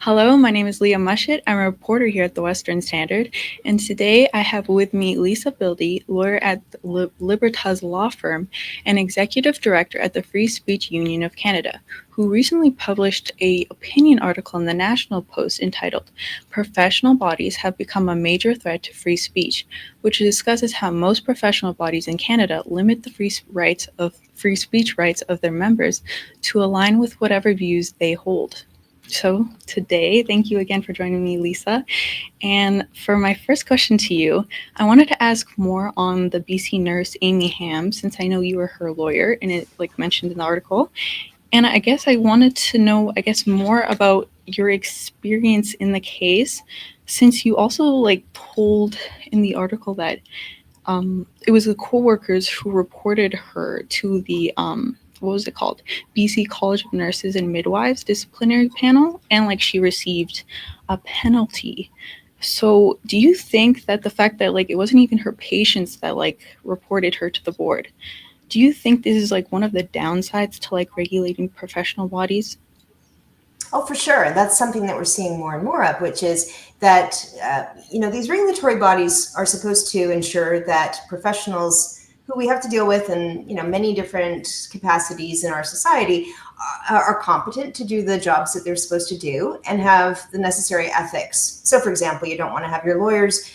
Hello, my name is Leah Mushet. I'm a reporter here at the Western Standard, and today I have with me Lisa Bildy, lawyer at the Libertas law firm and executive director at the Free Speech Union of Canada, who recently published a opinion article in the National Post entitled "Professional Bodies Have Become a Major Threat to Free Speech," which discusses how most professional bodies in Canada limit the free speech rights of their members to align with whatever views they hold. So, today, thank you again for joining me, Lisa. And for my first question to you, I wanted to ask more on the BC nurse Amy Ham, since I know you were her lawyer and it mentioned in the article. And I guess I wanted to know, more about your experience in the case, since you also told in the article that it was the coworkers who reported her to the what was it called? BC College of Nurses and Midwives disciplinary panel, and she received a penalty. So, do you think that the fact that it wasn't even her patients that reported her to the board, do you think this is one of the downsides to regulating professional bodies? Oh, for sure. And that's something that we're seeing more and more of, which is that, these regulatory bodies are supposed to ensure that professionals who we have to deal with in, many different capacities in our society are competent to do the jobs that they're supposed to do and have the necessary ethics. So, for example, you don't want to have your lawyers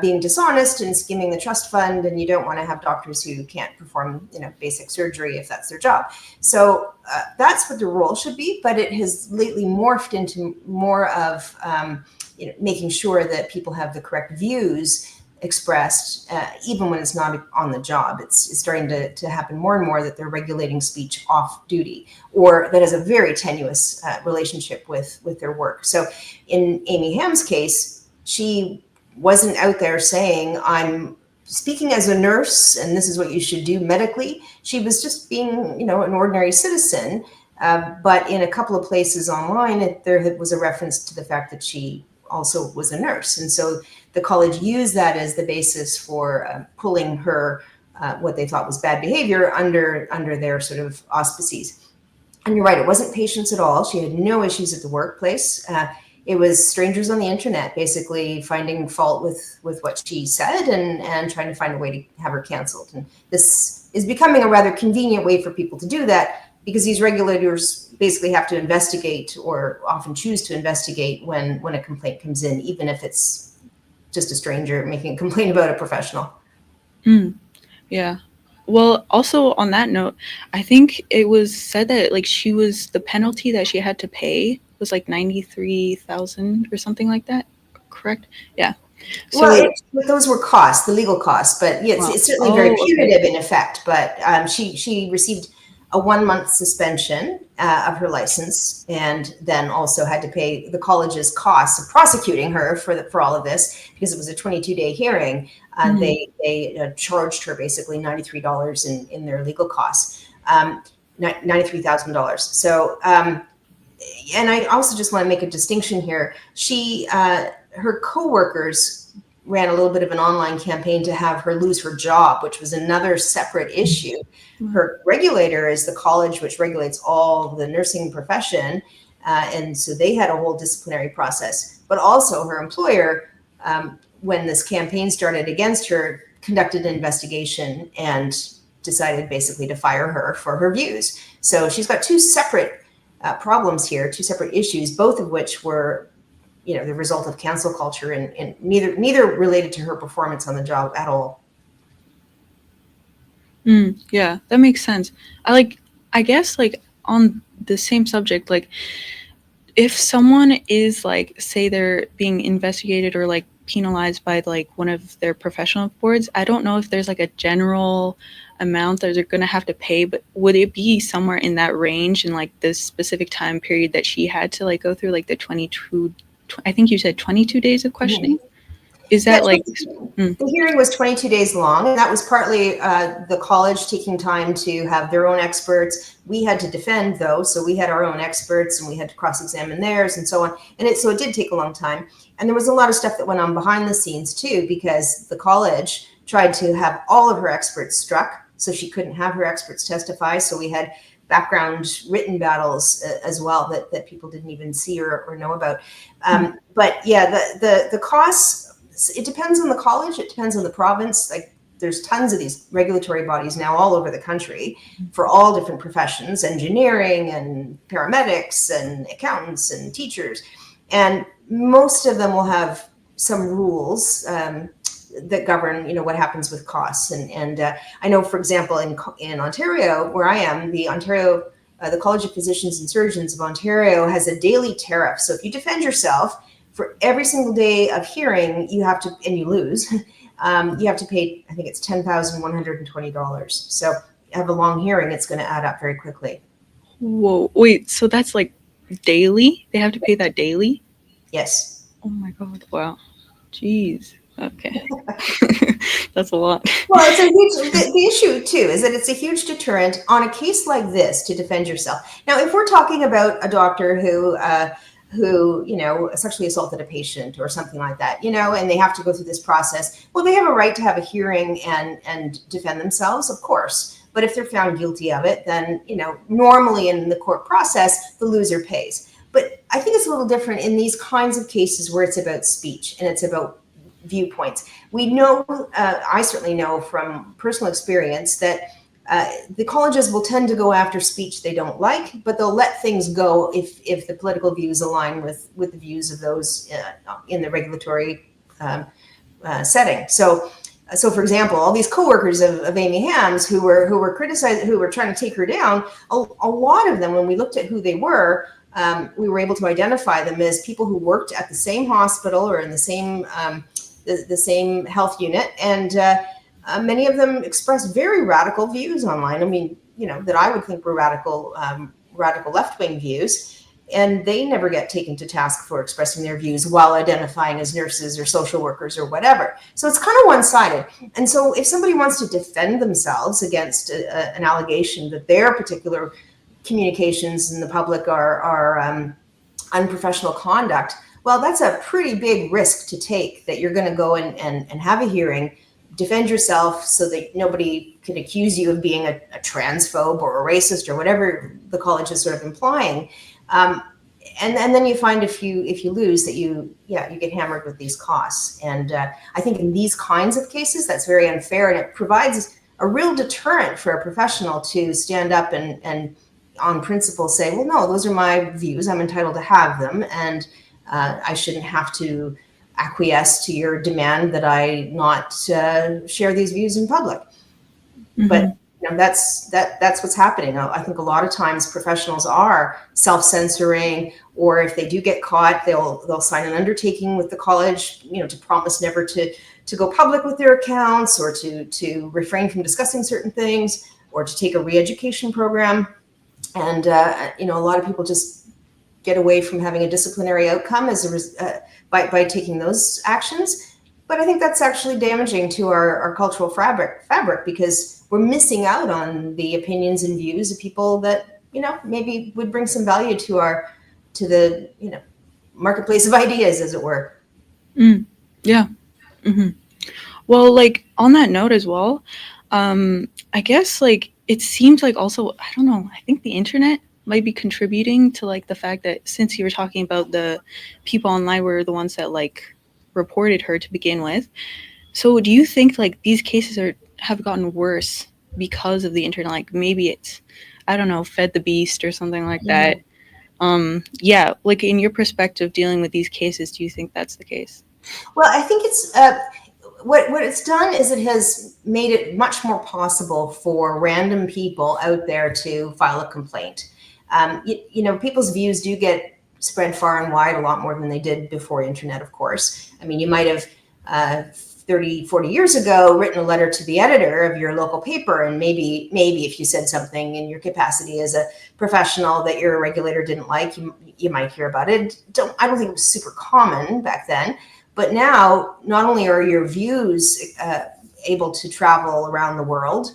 being dishonest and skimming the trust fund, and you don't want to have doctors who can't perform, basic surgery if that's their job. So that's what the role should be, but it has lately morphed into more of making sure that people have the correct views expressed, even when it's not on the job. It's starting to happen more and more that they're regulating speech off duty, or that has a very tenuous relationship with their work. So in Amy Ham's case, she wasn't out there saying, I'm speaking as a nurse and this is what you should do medically. She was just being, an ordinary citizen. But in a couple of places online, there was a reference to the fact that she also was a nurse. And so the college used that as the basis for pulling her, what they thought was bad behavior, under their sort of auspices. And you're right, it wasn't patients at all. She had no issues at the workplace. It was strangers on the internet basically finding fault with what she said and trying to find a way to have her canceled. And this is becoming a rather convenient way for people to do that, because these regulators basically have to investigate, or often choose to investigate, when a complaint comes in, even if it's just a stranger making a complaint about a professional. Yeah. Well, also on that note, I think it was said that the penalty that she had to pay was 93,000 or something like that. Correct? Yeah. So, Those were costs, the legal costs, but yeah, wow. it's certainly very Oh, okay. punitive in effect. But she received a 1 month suspension of her license, and then also had to pay the college's costs of prosecuting her for all of this, because it was a 22-day hearing. They charged her basically $93 in their legal costs, $93,000. So. And I also just want to make a distinction here. Her coworkers ran a little bit of an online campaign to have her lose her job, which was another separate issue. Her regulator is the college, which regulates all the nursing profession. And so they had a whole disciplinary process. But also her employer, when this campaign started against her, conducted an investigation and decided basically to fire her for her views. So she's got two separate problems here, two separate issues, both of which were, the result of cancel culture, and neither related to her performance on the job at all. Yeah, that makes sense. I guess on the same subject, if someone is say they're being investigated or penalized by one of their professional boards, I don't know if there's a general amount that they're going to have to pay, but would it be somewhere in that range in this specific time period that she had to go through the 22, I think you said 22 days of questioning? Is Yeah, that the hearing was 22 days long, and that was partly the college taking time to have their own experts. We had to defend, though, so we had our own experts, and we had to cross-examine theirs and so on. And so it did take a long time. And there was a lot of stuff that went on behind the scenes, too, because the college tried to have all of her experts struck, so she couldn't have her experts testify. So we had background written battles as well that people didn't even see or know about. But yeah, the costs, it depends on the college, it depends on the province. Like there's tons of these regulatory bodies now all over the country for all different professions, engineering and paramedics and accountants and teachers. And most of them will have some rules that govern, what happens with costs. And I know, for example, in Ontario, where I am, the College of Physicians and Surgeons of Ontario has a daily tariff. So if you defend yourself for every single day of hearing, and you lose, you have to pay, I think it's $10,120. So you have a long hearing, it's going to add up very quickly. Whoa, wait, so that's like daily? They have to pay that daily? Yes. Oh my God, wow. Jeez. Okay. That's a lot. Well, the issue too is that it's a huge deterrent on a case like this to defend yourself. Now, if we're talking about a doctor who sexually assaulted a patient or something like that, and they have to go through this process, well, they have a right to have a hearing and defend themselves, of course. But if they're found guilty of it, then, normally in the court process, the loser pays. But I think it's a little different in these kinds of cases where it's about speech and it's about viewpoints. We know, I certainly know from personal experience that the colleges will tend to go after speech they don't like, but they'll let things go if the political views align with the views of those in the regulatory setting. So, for example, all these coworkers of Amy Ham's who were criticized, who were trying to take her down, a lot of them, when we looked at who they were, we were able to identify them as people who worked at the same hospital or in the same health unit, and many of them expressed very radical views online. I mean, that I would think were radical left-wing views, and they never get taken to task for expressing their views while identifying as nurses or social workers or whatever. So it's kind of one-sided. And so if somebody wants to defend themselves against an allegation that their particular communications in the public are unprofessional conduct, well, that's a pretty big risk to take, that you're going to go and have a hearing, defend yourself so that nobody can accuse you of being a transphobe or a racist or whatever the college is sort of implying. And then you find if you lose that you get hammered with these costs. And I think in these kinds of cases, that's very unfair, and it provides a real deterrent for a professional to stand up and on principle say, well, no, those are my views. I'm entitled to have them. And I shouldn't have to acquiesce to your demand that I not share these views in public. Mm-hmm. But that's what's happening. I think a lot of times professionals are self-censoring, or if they do get caught, they'll sign an undertaking with the college, to promise never to go public with their accounts, or to refrain from discussing certain things, or to take a re-education program. And a lot of people just get away from having a disciplinary outcome by taking those actions. But I think that's actually damaging to our cultural fabric, because we're missing out on the opinions and views of people that, maybe would bring some value to the marketplace of ideas, as it were. Yeah. Mm-hmm. Well, like on that note as well, I guess like it seems like also, I don't know, I think the internet might be contributing to like the fact that, since you were talking about the people online were the ones that like reported her to begin with. So do you think like these cases have gotten worse because of the internet? Like maybe it's, I don't know, fed the beast or something like that. Yeah, like in your perspective dealing with these cases, do you think that's the case? Well, I think it's what it's done is it has made it much more possible for random people out there to file a complaint. People's views do get spread far and wide a lot more than they did before internet, of course. I mean, you might have 30, 40 years ago written a letter to the editor of your local paper, and maybe if you said something in your capacity as a professional that your regulator didn't like, you might hear about it. I don't think it was super common back then. But now, not only are your views able to travel around the world,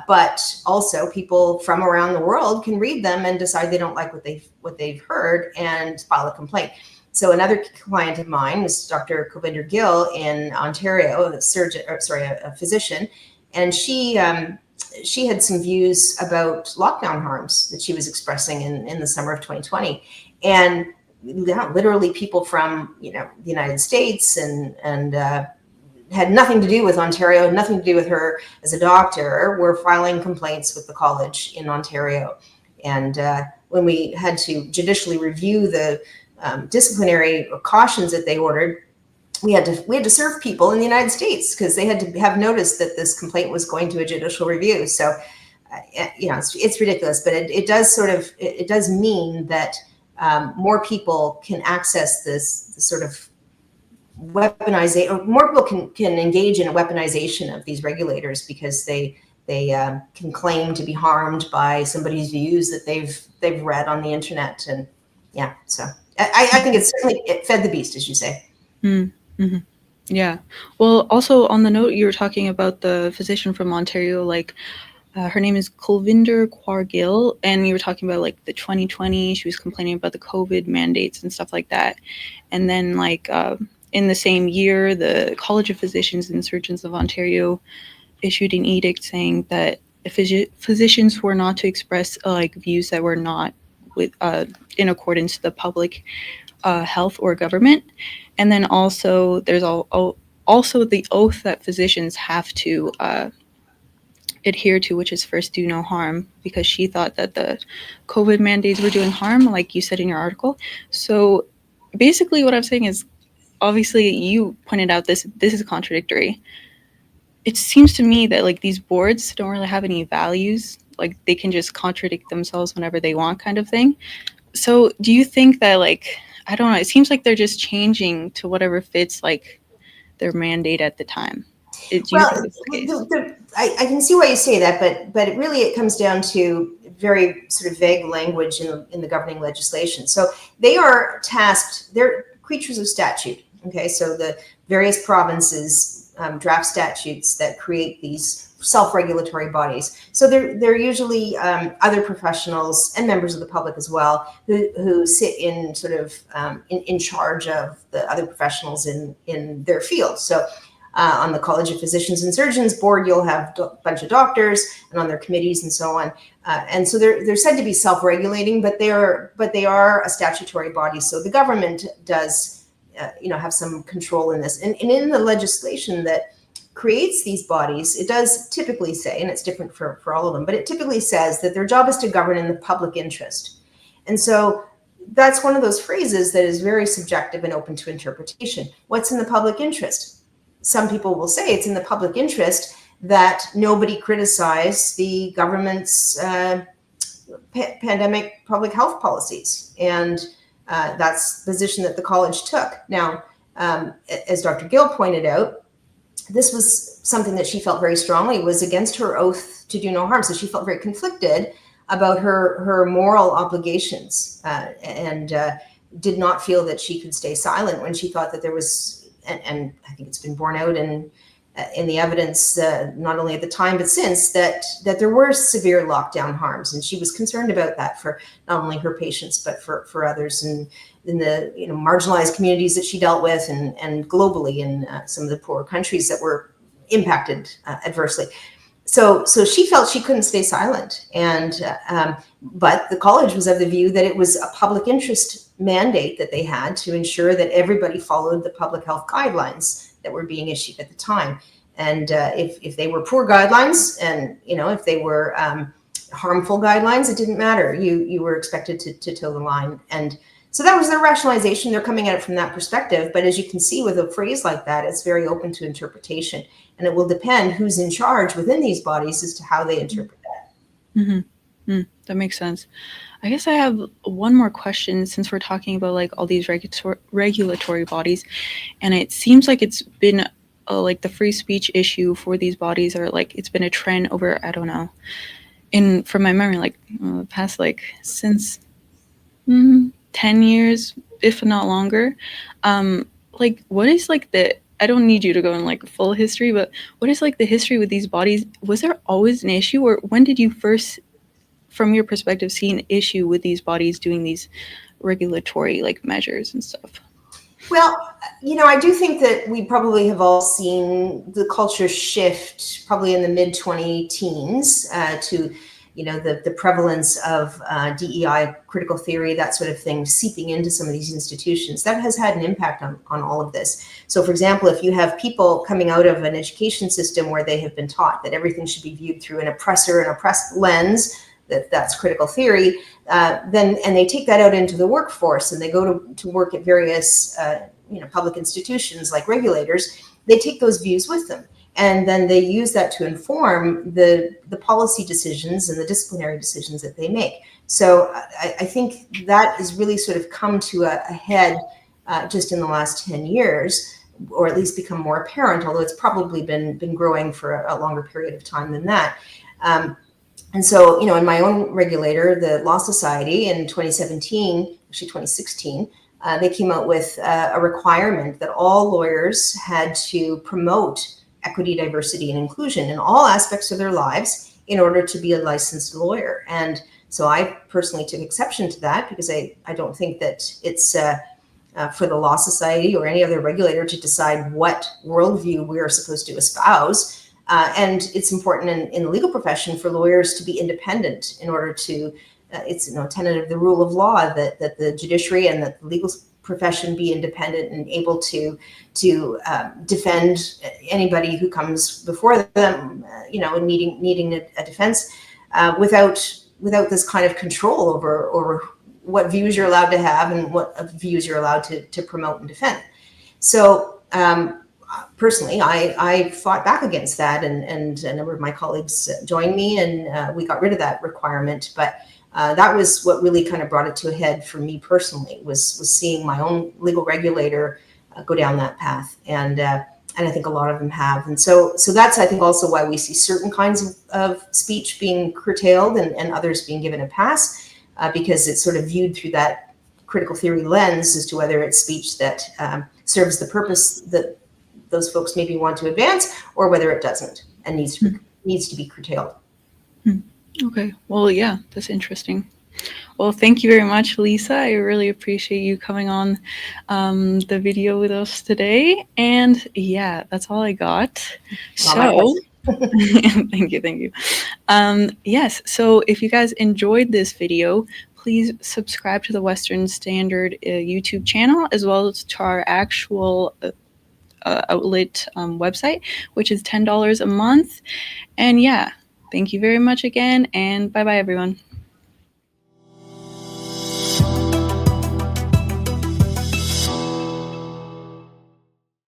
but also people from around the world can read them and decide they don't like what they've heard and file a complaint. So another client of mine was Dr. Kovinder Gill in Ontario, a physician, and she she had some views about lockdown harms that she was expressing in the summer of 2020. And literally people from, the United States and had nothing to do with Ontario, nothing to do with her as a doctor, were filing complaints with the college in Ontario. And when we had to judicially review the disciplinary cautions that they ordered, we had to serve people in the United States because they had to have noticed that this complaint was going to a judicial review. So, it's ridiculous, but it does mean that more people can access this sort of weaponization, or more people can engage in a weaponization of these regulators because they can claim to be harmed by somebody's views that they've read on the internet. And so I think it fed the beast, as you say. Mm-hmm. Yeah. Well, also on the note, you were talking about the physician from Ontario, her name is Kulvinder Kaur Gill, and you were talking about the 2020, she was complaining about the COVID mandates and stuff like that. And then in the same year, the College of Physicians and Surgeons of Ontario issued an edict saying that physicians were not to express views that were not in accordance to the public health or government. And then also there's also the oath that physicians have to adhere to, which is first do no harm, because she thought that the COVID mandates were doing harm, like you said in your article. So basically what I'm saying is, obviously you pointed out this is contradictory. It seems to me that these boards don't really have any values, they can just contradict themselves whenever they want, kind of thing. So do you think that I don't know, it seems like they're just changing to whatever fits their mandate at the time? Do you Well, think it's the case? I can see why you say that, but it comes down to very sort of vague language in the governing legislation. So they are tasked; they're creatures of statute. Okay, so the various provinces draft statutes that create these self-regulatory bodies. So they're usually other professionals and members of the public as well who sit in sort of in charge of the other professionals in their field. So on the College of Physicians and Surgeons board, you'll have a bunch of doctors, and on their committees and so on. And so they're said to be self-regulating, but they are a statutory body. So the government does, have some control in this. And in the legislation that creates these bodies, it does typically say, and it's different for all of them, but it typically says that their job is to govern in the public interest. And so that's one of those phrases that is very subjective and open to interpretation. What's in the public interest? Some people will say it's in the public interest that nobody criticize the government's pandemic public health policies. And that's the position that the college took. Now, as Dr. Gill pointed out, this was something that she felt very strongly was against her oath to do no harm. So she felt very conflicted about her moral obligations and did not feel that she could stay silent when she thought that there was, and I think it's been borne out in the evidence, not only at the time but since, that there were severe lockdown harms, and she was concerned about that for not only her patients but for others in the marginalized communities that she dealt with, and globally in some of the poorer countries that were impacted adversely. So she felt she couldn't stay silent, and but the college was of the view that it was a public interest mandate that they had to ensure that everybody followed the public health guidelines that were being issued at the time. And if they were poor guidelines, and if they were harmful guidelines, it didn't matter. You were expected to toe the line. And so that was their rationalization. They're coming at it from that perspective. But as you can see with a phrase like that, it's very open to interpretation. And it will depend who's in charge within these bodies as to how they interpret that. Mm-hmm. That makes sense. I guess I have one more question, since we're talking about all these regulatory bodies, and it seems like it's been the free speech issue for these bodies, or it's been a trend over, I don't know, from my memory, past since 10 years, if not longer. What is I don't need you to go in full history, but what is the history with these bodies? Was there always an issue, or when did you first, from your perspective, see an issue with these bodies doing these regulatory measures and stuff? Well, I do think that we probably have all seen the culture shift probably in the mid 20 teens to, the prevalence of DEI, critical theory, that sort of thing, seeping into some of these institutions. That has had an impact on all of this. So, for example, if you have people coming out of an education system where they have been taught that everything should be viewed through an oppressor and oppressed lens, that's critical theory, then and they take that out into the workforce and they go to work at various public institutions like regulators, they take those views with them. And then they use that to inform the policy decisions and the disciplinary decisions that they make. So I think that has really sort of come to a head just in the last 10 years, or at least become more apparent, although it's probably been growing for a longer period of time than that. And so, in my own regulator, the Law Society, in 2017, actually 2016, they came out with a requirement that all lawyers had to promote equity, diversity, and inclusion in all aspects of their lives in order to be a licensed lawyer. And so I personally took exception to that because I don't think that it's for the Law Society or any other regulator to decide what worldview we are supposed to espouse. And it's important in the legal profession for lawyers to be independent in order to, it's a tenet of the rule of law that the judiciary and that the legal profession be independent and able to defend anybody who comes before them, needing a defense without this kind of control over what views you're allowed to have and what views you're allowed to promote and defend. So personally, I fought back against that, and a number of my colleagues joined me, and we got rid of that requirement. But that was what really kind of brought it to a head for me personally, was seeing my own legal regulator go down that path, and I think a lot of them have. And so that's, I think, also why we see certain kinds of speech being curtailed and others being given a pass, because it's sort of viewed through that critical theory lens as to whether it's speech that serves the purpose that those folks maybe want to advance, or whether it doesn't and needs to be curtailed. Okay. Well, yeah, that's interesting. Well, thank you very much, Lisa. I really appreciate you coming on the video with us today. And yeah, that's all I got. So, thank you. Yes, so if you guys enjoyed this video, please subscribe to the Western Standard YouTube channel, as well as to our actual outlet website, which is $10 a month. And yeah, thank you very much again, and bye-bye, everyone.